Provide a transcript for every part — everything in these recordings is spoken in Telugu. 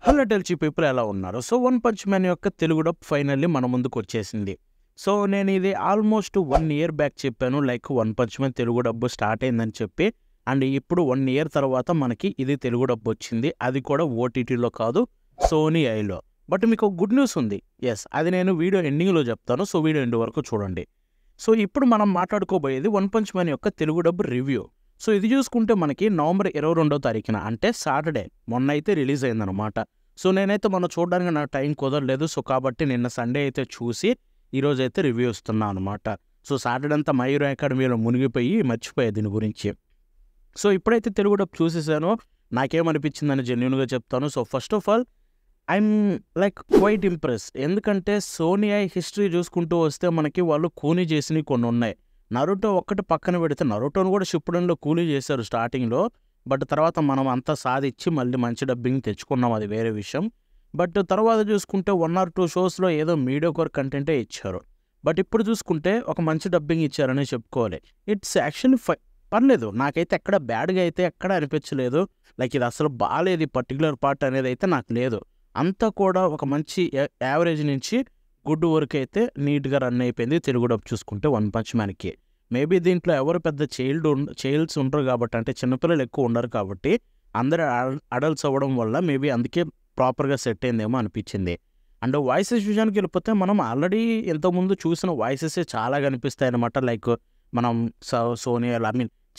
హలో టెల్చి పీపుల్ ఎలా ఉన్నారు? సో వన్ పంచ్ మ్యాన్ యొక్క తెలుగు డబ్ ఫైనల్లీ మన ముందుకు వచ్చేసింది. సో నేను ఇది ఆల్మోస్ట్ 1 ఇయర్ బ్యాక్ చెప్పాను, like one punch man Telugu డబ్బు స్టార్ట్ అయిందని చెప్పి. అండ్ ఇప్పుడు 1 ఇయర్ తర్వాత మనకి ఇది తెలుగు డబ్బు వచ్చింది. అది కూడా ఓటీటీలో కాదు, సోనీ ఐలో. బట్ మీకు గుడ్ న్యూస్ ఉంది. ఎస్, అది నేను వీడియో ఎండింగ్లో చెప్తాను. సో వీడియో ఎండ్ వరకు చూడండి. సో ఇప్పుడు మనం మాట్లాడుకోబోయేది వన్ పంచ్ మ్యాన్ యొక్క తెలుగు డబ్ రివ్యూ. సో ఇది చూసుకుంటే మనకి నవంబర్ 22వ తారీఖున, అంటే సాటర్డే మొన్న అయితే రిలీజ్ అయిందనమాట. సో నేనైతే మొన్న చూడడానికి నాకు టైం కుదరలేదు. సో కాబట్టి నిన్న సండే అయితే చూసి ఈరోజు అయితే రివ్యూ ఇస్తున్నాను అనమాట. సో సాటర్డే అంతా మయూర్ అకాడమీలో మునిగిపోయి మర్చిపోయా దీని గురించి. సో ఇప్పుడైతే తెలుగు డబ్ చూసేసాను, నాకేమనిపించిందని జెన్యున్గా చెప్తాను. So first of all I'm like quite impress. ఎందుకంటే సోనీ ఐ హిస్టరీ చూసుకుంటూ వస్తే మనకి వాళ్ళు కూనీ చేసినవి కొన్ని ఉన్నాయి. నరుటో ఒక్కటి పక్కన పెడితే, నరుటోను కూడా షిప్పుడంలో కూలీ చేశారు స్టార్టింగ్లో. బట్ తర్వాత మనం అంతా సాధించి మళ్ళీ మంచి డబ్బింగ్ తెచ్చుకున్నాం, అది వేరే విషయం. బట్ తర్వాత చూసుకుంటే 1 or 2 షోస్లో ఏదో మీడియోకోర్ కంటెంటే ఇచ్చారు. బట్ ఇప్పుడు చూసుకుంటే ఒక మంచి డబ్బింగ్ ఇచ్చారని చెప్పుకోవాలి. ఇట్స్ యాక్చువల్లీ పర్లేదు, నాకైతే ఎక్కడ బ్యాడ్గా అయితే ఎక్కడ అనిపించలేదు. లైక్ ఇది అసలు బాగాలేదు ఈ పర్టికులర్ పార్ట్ అనేది అయితే నాకు లేదు. అంతా కూడా ఒక మంచి యావరేజ్ నుంచి గుడ్ వర్క్ అయితే నీట్గా రన్ అయిపోయింది తెలుగు డబ్ చూసుకుంటే వన్ పంచ్ మ్యాన్కి. మేబీ దీంట్లో ఎవరు పెద్ద చైల్డ్స్ ఉండరు కాబట్టి, అంటే చిన్నపిల్లలు ఎక్కువ ఉండరు కాబట్టి అందరూ అడల్ట్స్ అవ్వడం వల్ల మేబీ అందుకే ప్రాపర్గా సెట్ అయిందేమో అనిపించింది. అండ్ వాయిసెస్ విషయానికి వెళ్ళిపోతే మనం ఆల్రెడీ ఇంతకుముందు చూసిన వాయిసెసే చాలా కనిపిస్తాయి అనమాట. లైక్ మనం సోనీ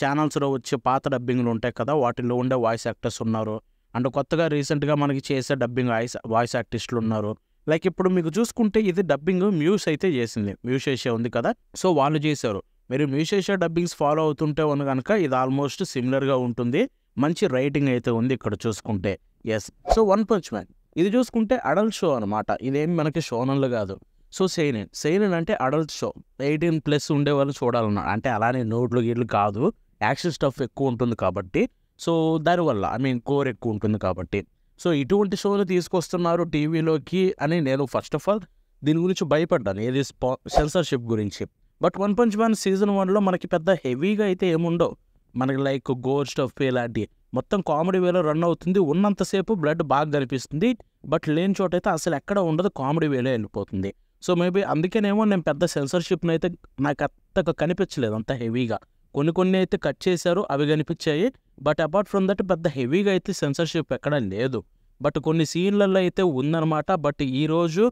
ఛానల్స్లో వచ్చే పాత డబ్బింగ్లు ఉంటాయి కదా, వాటిల్లో ఉండే వాయిస్ యాక్టర్స్ ఉన్నారు. అండ్ కొత్తగా రీసెంట్గా మనకి చేసే డబ్బింగ్ వాయిస్ ఆర్టిస్టులు ఉన్నారు. లైక్ ఇప్పుడు మీకు చూసుకుంటే ఇది డబ్బింగ్ మ్యూస్ అయితే చేసింది, మ్యూషేషియా ఉంది కదా, సో వాళ్ళు చేశారు. మీరు మ్యూషేషియా డబ్బింగ్స్ ఫాలో అవుతుంటే ఉన్న కనుక ఇది ఆల్మోస్ట్ సిమిలర్గా ఉంటుంది. మంచి రైటింగ్ అయితే ఉంది ఇక్కడ చూసుకుంటే. Yes, so One punch Man ఇది చూసుకుంటే అడల్ట్ షో అనమాట. ఇదేమి మనకి షోనన్లు కాదు. సో సెయినన్ అంటే అడల్ట్ షో, 18+ ఉండేవాళ్ళు చూడాలన్నారు. అంటే అలానే నోట్లు గీట్లు కాదు, యాక్షన్ స్టఫ్ ఎక్కువ ఉంటుంది కాబట్టి. సో దానివల్ల కోర్ ఎక్కువ ఉంటుంది కాబట్టి. సో ఇటువంటి షోలు తీసుకొస్తున్నారు టీవీలోకి అని నేను ఫస్ట్ ఆఫ్ ఆల్ దీని గురించి భయపడ్డాను, ఏది సెన్సర్షిప్ గురించి. But one punch man season 1లో మనకి పెద్ద హెవీగా అయితే ఏముండవు. మనకి లైక్ గోర్ స్టఫ్ ఇలాంటివి మొత్తం కామెడీ వేలో రన్ అవుతుంది. ఉన్నంతసేపు బ్లడ్ బాగా కనిపిస్తుంది. బట్ లేని చోట అయితే అసలు ఎక్కడ ఉండదు, కామెడీ వేలో వెళ్ళిపోతుంది. సో మేబీ అందుకేనేమో నేను పెద్ద సెన్సర్షిప్ని అయితే నాకు అంతగా కనిపించలేదు అంత హెవీగా. కొన్ని అయితే కట్ చేశారు, అవి కనిపించాయి. బట్ అపార్ట్ ఫ్రమ్ దట్ పెద్ద హెవీగా అయితే సెన్సర్షిప్ ఎక్కడా లేదు. బట్ కొన్ని సీన్లలో అయితే ఉందన్నమాట. బట్ ఈరోజు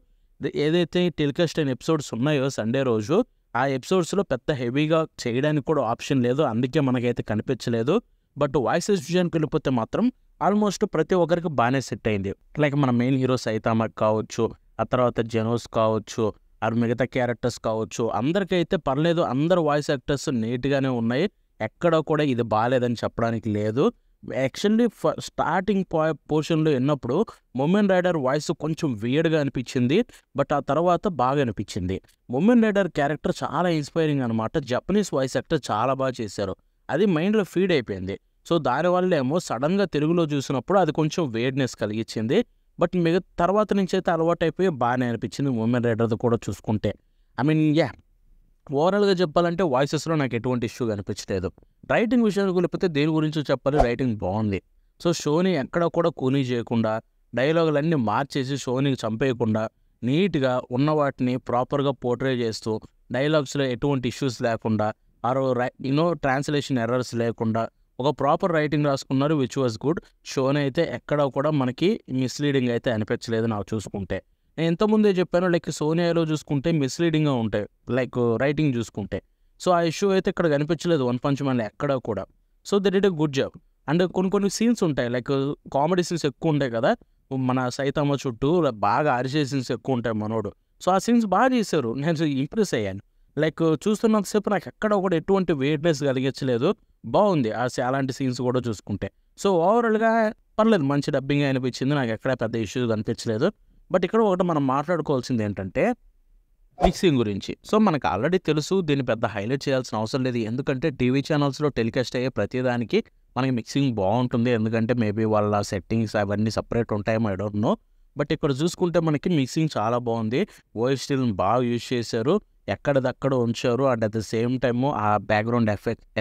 ఏదైతే టెలికాస్ట్ అయిన ఎపిసోడ్స్ ఉన్నాయో సండే రోజు, ఆ ఎపిసోడ్స్లో పెద్ద హెవీగా చేయడానికి కూడా ఆప్షన్ లేదు, అందుకే మనకైతే కనిపించలేదు. బట్ వాయిసెస్ విషయానికి వెళ్ళిపోతే మాత్రం ఆల్మోస్ట్ ప్రతి ఒక్కరికి బాగానే సెట్ అయింది. లైక్ మన మెయిన్ హీరో సైతామక్ కావచ్చు, ఆ తర్వాత జెనోస్ కావచ్చు, అది మిగతా క్యారెక్టర్స్ కావచ్చు, అందరికైతే పర్లేదు. అందరు వాయిస్ యాక్టర్స్ నీట్గానే ఉన్నాయి, ఎక్కడ కూడా ఇది బాగాలేదని చెప్పడానికి లేదు. యాక్చువల్లీ స్టార్టింగ్ పోర్షన్లో విన్నప్పుడు మొమెన్ రైడర్ వాయిస్ కొంచెం వియర్డ్గా అనిపించింది. బట్ ఆ తర్వాత బాగా అనిపించింది. మొమెన్ రైడర్ క్యారెక్టర్ చాలా ఇన్స్పైరింగ్ అనమాట. జపనీస్ వాయిస్ యాక్టర్ చాలా బాగా చేశారు, అది మైండ్లో ఫీడ్ అయిపోయింది. సో దానివల్ల ఏమో సడన్గా తెలుగులో చూసినప్పుడు అది కొంచెం వేర్డ్నెస్ కలిగించింది. బట్ మిగతా తర్వాత నుంచి అయితే అలవాటు అయిపోయి బాగానే అనిపించింది మొమెన్ రైడర్ది కూడా చూసుకుంటే. ఓవరాల్గా చెప్పాలంటే వాయిసెస్లో నాకు ఎటువంటి ఇష్యూ కనిపించలేదు. రైటింగ్ విషయానికి వెళ్ళిపోతే దేని గురించి చెప్పాలి, రైటింగ్ బాగుంది. సో షోని ఎక్కడ కూడా కూనీ చేయకుండా, డైలాగులన్నీ మార్చేసి షోని చంపేయకుండా నీట్గా ఉన్న వాటిని ప్రాపర్గా పోర్ట్రే చేస్తూ, డైలాగ్స్లో ఎటువంటి ఇష్యూస్ లేకుండా, ట్రాన్స్లేషన్ ఎర్రర్స్ లేకుండా ఒక ప్రాపర్ రైటింగ్ రాసుకున్నారు, విచ్ వాజ్ గుడ్. షోని అయితే ఎక్కడ కూడా మనకి మిస్లీడింగ్ అయితే అనిపించలేదు నాకు చూసుకుంటే. నేను ఇంతకుముందే చెప్పాను, లైక్ సోనియాలో చూసుకుంటే మిస్లీడింగ్గా ఉంటాయి లైక్ రైటింగ్ చూసుకుంటే. సో ఆ ఇష్యూ అయితే ఇక్కడ కనిపించలేదు వన్ పంచ్ మ్యాన్లో ఎక్కడ కూడా. So they did a good job. And కొన్ని సీన్స్ ఉంటాయి, లైక్ కామెడీ సీన్స్ ఎక్కువ ఉంటాయి కదా, మన సైతమ్మ చుట్టూ బాగా అరిచే సీన్స్ ఎక్కువ ఉంటాయి మనోడు. సో ఆ సీన్స్ బాగా చేశారు, నేను ఇంప్రెస్ అయ్యాను. లైక్ చూస్తున్నంతసేపు నాకు ఎక్కడ కూడా ఎటువంటి వెయిట్నెస్ కలిగించలేదు, బాగుంది అలాంటి సీన్స్ కూడా చూసుకుంటే. సో ఓవరాల్గా పర్లేదు, మంచి డబ్బింగ్ అనిపించింది, నాకు ఎక్కడ పెద్ద ఇష్యూస్ కనిపించలేదు. బట్ ఇక్కడ ఒకటి మనం మాట్లాడుకోవాల్సింది ఏంటంటే మిక్సింగ్ గురించి. సో మనకు ఆల్రెడీ తెలుసు, దీన్ని పెద్ద హైలైట్ చేయాల్సిన అవసరం లేదు. ఎందుకంటే టీవీ ఛానల్స్లో టెలికాస్ట్ అయ్యే ప్రతిదానికి మనకి మిక్సింగ్ బాగుంటుంది. ఎందుకంటే మేబీ వాళ్ళ సెట్టింగ్స్ అవన్నీ సపరేట్ ఉంటాయేమో, ఐ డోంట్ నో. బట్ ఇక్కడ చూసుకుంటే మనకి మిక్సింగ్ చాలా బాగుంది. ఓఎస్టీలను బాగా యూజ్ చేశారు, ఎక్కడిదక్కడ ఉంచారు. And at the same time ఆ బ్యాక్గ్రౌండ్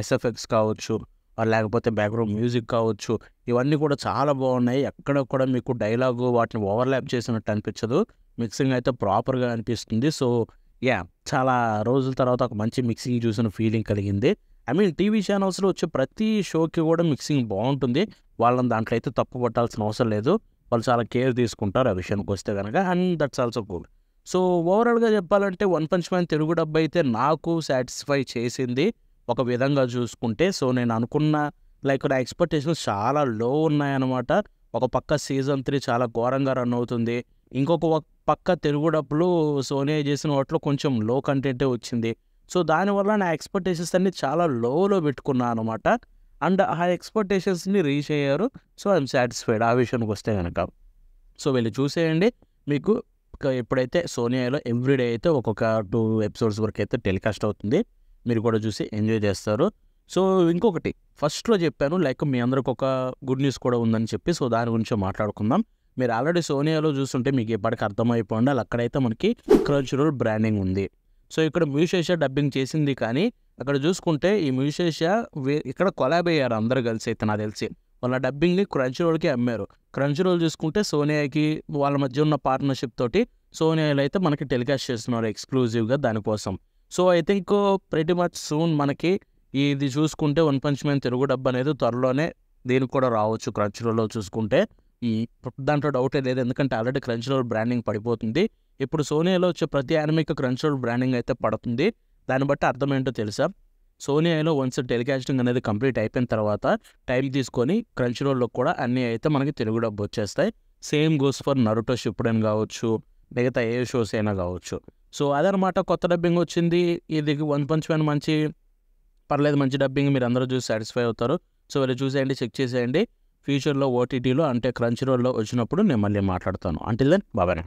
ఎస్ఎఫ్ఎక్స్ కావచ్చు, లేకపోతే బ్యాక్గ్రౌండ్ మ్యూజిక్ కావచ్చు, ఇవన్నీ కూడా చాలా బాగున్నాయి. ఎక్కడ కూడా మీకు డైలాగు వాటిని ఓవర్‌లాప్ చేసినట్టు అనిపించదు. మిక్సింగ్ అయితే ప్రాపర్‌గా అనిపిస్తుంది. సో, చాలా రోజుల తర్వాత ఒక మంచి మిక్సింగ్ చూసిన ఫీలింగ్ కలిగింది. ఐ మీన్ టీవీ ఛానల్స్‌లో వచ్చే ప్రతి షోకి కూడా మిక్సింగ్ బావుంటుంది. వాళ్ళని దాంట్లో అయితే తప్పు పట్టాల్సిన అవసరం లేదు. వాళ్ళు చాలా కేర్ తీసుకుంటారు ఆ విషయానికొస్తే గనక. And that's also good. So, ఓవరాల్‌గా చెప్పాలంటే 'one punch man' Telugu dub అయితే నాకు సాటిస్ఫై చేసింది ఒక విధంగా చూసుకుంటే. సో, నేను అనుకున్న నా ఎక్స్‌పెక్టేషన్స్ చాలా లో ఉన్నాయన్నమాట. ఒక పక్క సీజన్ 3 చాలా ఘోరంగా రన్ అవుతుంది. ఇంకొక పక్క తెలుగు డబ్‌లో సోనీ చేసిన వాటిలో కొంచెం లో కంటెంటే వచ్చింది. సో, దానివల్ల నా ఎక్స్‌పెక్టేషన్స్ అన్నీ చాలా లోలో పెట్టుకున్నా అనమాట. అండ్ ఆ ఎక్స్‌పెక్టేషన్స్‌ని రీచ్ అయ్యారు. సో, ఐయామ్ సాటిస్ఫైడ్ ఆ విషయానికొస్తే గనక. సో, వెళ్లి చూసేయండి. మీకు ఇప్పుడైతే సోనీలో ఎవ్రీడే అయితే ఒక్కొక్క 2 ఎపిసోడ్స్ వరకైతే టెలికాస్ట్ అవుతుంది. మీరు కూడా చూసి ఎంజాయ్ చేస్తారు. సో, ఇంకొకటి ఫస్ట్‌లో చెప్పాను మీ అందరికి ఒక గుడ్ న్యూస్ కూడా ఉందని చెప్పి. సో, దాని గురించే మాట్లాడుకుందాం. మీరు ఆల్రెడీ సోనీలో చూస్తుంటే మీకు ఇప్పటికి అర్థమైపోయి ఉండాలి. అక్కడైతే మనకి క్రంచ్ రోల్ బ్రాండింగ్ ఉంది. సో, ఇక్కడ మ్యూషేషా డబ్బింగ్ చేసింది కానీ అక్కడ చూసుకుంటే ఈ మ్యూషేషా ఇక్కడ కొలాబ్ అయ్యారు అందరూ కలిసి అయితే నాకు తెలిసి. వాళ్ళ డబ్బింగ్‌ని క్రంచ్ రోల్‌కి అమ్మారు. క్రంచ్ రోల్ చూసుకుంటే సోనీకి వాళ్ళ మధ్య ఉన్న పార్ట్నర్‌షిప్ తోటి సోనీలో అయితే మనకి టెలికాస్ట్ చేస్తున్నారు ఎక్స్‌క్లూజివ్‌గా దానికోసం. So, I think pretty much soon మనకి ఇది చూసుకుంటే 'one punch man' Telugu dub అనేది త్వరలోనే దీనికి కూడా రావచ్చు క్రంచ్ రోల్‌లో చూసుకుంటే. దాంట్లో డౌటే లేదు. ఎందుకంటే ఆల్రెడీ క్రంచ్ రోల్ బ్రాండింగ్ పడిపోతుంది. ఇప్పుడు సోనీలో వచ్చే ప్రతి యానిమేకి క్రంచ్ రోల్ బ్రాండింగ్ అయితే పడుతుంది. దాన్ని బట్టి అర్థం ఏంటో తెలుసా? సోనీలో వన్స్ టెలికాస్టింగ్ అనేది కంప్లీట్ అయిపోయిన తర్వాత టైం తీసుకొని క్రంచ్ రోల్‌లో కూడా అన్నీ అయితే మనకి తెలుగు డబ్ వచ్చేస్తాయి. సేమ్ గోస్ ఫర్ 'నరుటో షిప్పుడెన్' కావచ్చు, మిగతా ఏ షోస్ అయినా కావచ్చు. సో, అదనమాట కొత్త డబ్బింగ్ వచ్చింది. ఇది 'వన్ పంచ్ మ్యాన్' పర్లేదు మంచి డబ్బింగ్ మీరందరూ చూసి సాటిస్ఫై అవుతారు. సో, వెళ్ళి చూసేయండి, చెక్ చేసేయండి. ఫ్యూచర్‌లో ఓటీటీలో అంటే క్రంచ్ రోల్‌లో వచ్చినప్పుడు నేను మళ్ళీ మాట్లాడతాను. Until then bye.